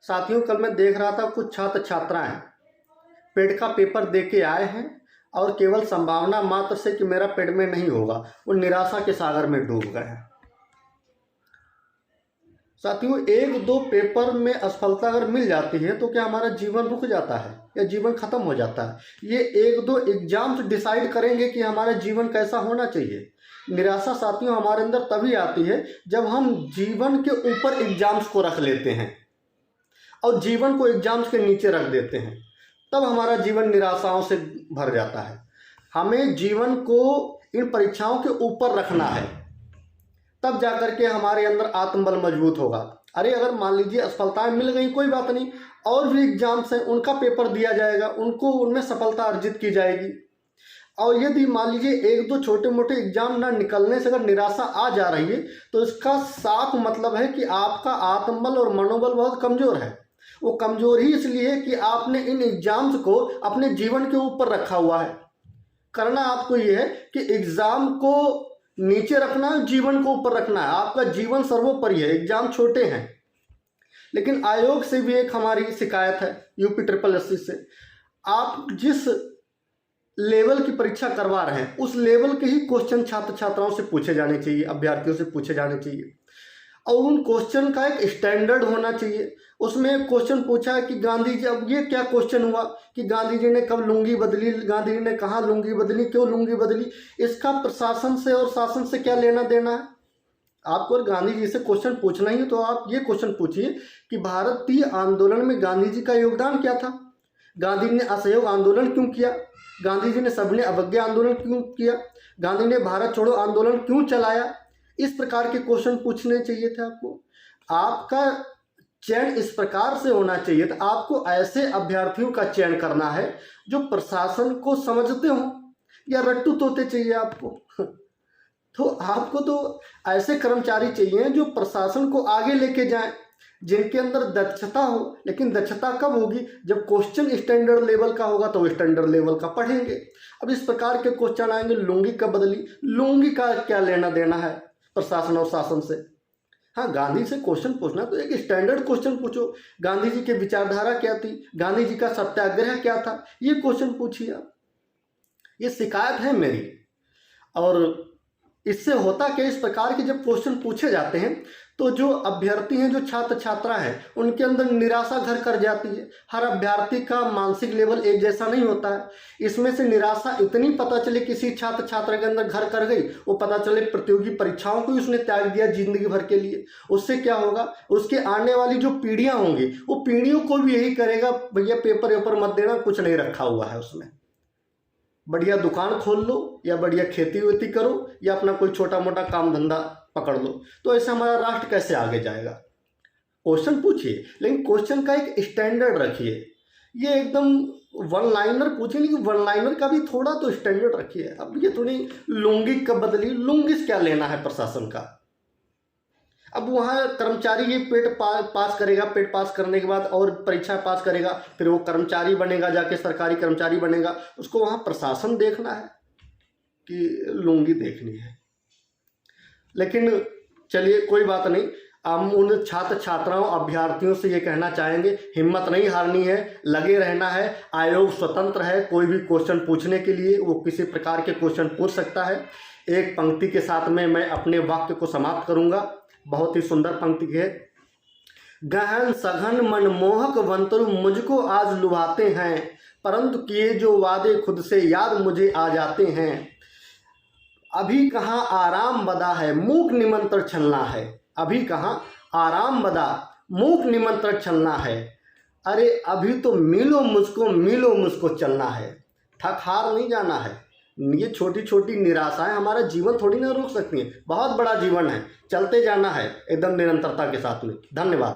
साथियों, कल मैं देख रहा था कुछ छात्र छात्राएं पेट का पेपर दे के आए हैं और केवल संभावना मात्र से कि मेरा पेट में नहीं होगा, वो निराशा के सागर में डूब गए हैं। साथियों, एक दो पेपर में असफलता अगर मिल जाती है तो क्या हमारा जीवन रुक जाता है या जीवन खत्म हो जाता है? ये एक दो एग्जाम्स डिसाइड करेंगे कि हमारा जीवन कैसा होना चाहिए। निराशा साथियों हमारे अंदर तभी आती है जब हम जीवन के ऊपर एग्जाम्स को रख लेते हैं और जीवन को एग्जाम्स के नीचे रख देते हैं, तब हमारा जीवन निराशाओं से भर जाता है। हमें जीवन को इन परीक्षाओं के ऊपर रखना है, तब जाकर के हमारे अंदर आत्मबल मजबूत होगा। अरे अगर मान लीजिए असफलताएं मिल गई, कोई बात नहीं, और भी एग्जाम्स हैं, उनका पेपर दिया जाएगा, उनको उनमें सफलता अर्जित की जाएगी। और यदि मान लीजिए एक दो छोटे मोटे एग्जाम ना निकलने से अगर निराशा आ जा रही है, तो इसका साफ मतलब है कि आपका आत्मबल और मनोबल बहुत कमज़ोर है। वो कमज़ोर ही इसलिए है कि आपने इन एग्जाम्स को अपने जीवन के ऊपर रखा हुआ है। करना आपको ये है कि एग्ज़ाम को नीचे रखना है, जीवन को ऊपर रखना है। आपका जीवन सर्वोपरि है, एग्जाम छोटे हैं। लेकिन आयोग से भी एक हमारी शिकायत है, UPSSC से, आप जिस लेवल की परीक्षा करवा रहे हैं उस लेवल के ही क्वेश्चन छात्र छात्राओं से पूछे जाने चाहिए, अभ्यर्थियों से पूछे जाने चाहिए, और उन क्वेश्चन का एक स्टैंडर्ड होना चाहिए। उसमें एक क्वेश्चन पूछा है कि गांधी जी, अब ये क्या क्वेश्चन हुआ कि गांधी जी ने कब लुंगी बदली, गांधी जी ने कहाँ लुंगी बदली, क्यों लुंगी बदली, इसका प्रशासन से और शासन से क्या लेना देना है? आपको अगर गांधी जी से क्वेश्चन पूछना ही है तो आप ये क्वेश्चन पूछिए कि भारतीय आंदोलन में गांधी जी का योगदान क्या था, गांधी जी ने असहयोग आंदोलन क्यों किया, गांधी जी ने सबने अवज्ञा आंदोलन क्यों किया, गांधी ने भारत छोड़ो आंदोलन क्यों चलाया। इस प्रकार के क्वेश्चन पूछने चाहिए थे आपको। आपका चयन इस प्रकार से होना चाहिए था। आपको ऐसे अभ्यर्थियों का चयन करना है जो प्रशासन को समझते हो, या रट्टू तोते चाहिए आपको? तो आपको तो ऐसे कर्मचारी चाहिए जो प्रशासन को आगे लेके जाएं, जिनके अंदर दक्षता हो। लेकिन दक्षता कब होगी? जब क्वेश्चन स्टैंडर्ड लेवल का होगा तो स्टैंडर्ड लेवल का पढ़ेंगे। अब इस प्रकार के क्वेश्चन आएंगे, लुंगी कब बदली, लुंगी का क्या लेना देना है प्रशासन और शासन से? हाँ, गांधी से क्वेश्चन पूछना तो एक स्टैंडर्ड क्वेश्चन पूछो। गांधी जी की विचारधारा क्या थी, गांधी जी का सत्याग्रह क्या था, ये क्वेश्चन पूछिए आप। ये शिकायत है मेरी। और इससे होता क्या, इस प्रकार के जब क्वेश्चन पूछे जाते हैं तो जो अभ्यर्थी हैं, जो छात्र छात्रा हैं, उनके अंदर निराशा घर कर जाती है। हर अभ्यर्थी का मानसिक लेवल एक जैसा नहीं होता है। इसमें से निराशा इतनी पता चले किसी छात्र छात्रा के अंदर घर कर गई, वो पता चले प्रतियोगी परीक्षाओं को ही उसने त्याग दिया जिंदगी भर के लिए, उससे क्या होगा? उसके आने वाली जो पीढ़ियां होंगी, वो पीढ़ियों को भी यही करेगा, भैया पेपर वेपर मत देना, कुछ नहीं रखा हुआ है उसमें, बढ़िया दुकान खोल लो या बढ़िया खेती वेती करो या अपना कोई छोटा मोटा काम धंधा पकड़ लो। तो ऐसे हमारा राष्ट्र कैसे आगे जाएगा? क्वेश्चन पूछिए, लेकिन क्वेश्चन का एक स्टैंडर्ड रखिए। ये एकदम वन लाइनर पूछिए, लेकिन वन लाइनर का भी थोड़ा तो स्टैंडर्ड रखिए। अब ये थोड़ी लुंगी कब बदली, लुंगी से क्या लेना है प्रशासन का? अब वहाँ कर्मचारी ये पेट पास करेगा, पेट पास करने के बाद और परीक्षा पास करेगा, फिर वो कर्मचारी बनेगा, जाके सरकारी कर्मचारी बनेगा। उसको वहाँ प्रशासन देखना है कि लुंगी देखनी है? लेकिन चलिए कोई बात नहीं, हम उन छात्र छात्राओं अभ्यर्थियों से ये कहना चाहेंगे, हिम्मत नहीं हारनी है, लगे रहना है। आयोग स्वतंत्र है, कोई भी क्वेश्चन पूछने के लिए वो किसी प्रकार के क्वेश्चन पूछ सकता है। एक पंक्ति के साथ में मैं अपने वाक्य को समाप्त करूंगा, बहुत ही सुंदर पंक्ति है। गहन सघन मनमोहक वंतरु मुझको आज लुभाते हैं, परंतु किए जो वादे खुद से याद मुझे आ जाते हैं। अभी कहाँ आराम बदा है, मूक निमंत्रण छलना है। अभी कहाँ आराम बदा, मूक निमंत्रण छलना है। अरे अभी तो मिलो मुझको चलना है। थक हार नहीं जाना है। ये छोटी छोटी निराशाएं हमारा जीवन थोड़ी ना रोक सकती हैं। बहुत बड़ा जीवन है, चलते जाना है एकदम निरंतरता के साथ में। धन्यवाद।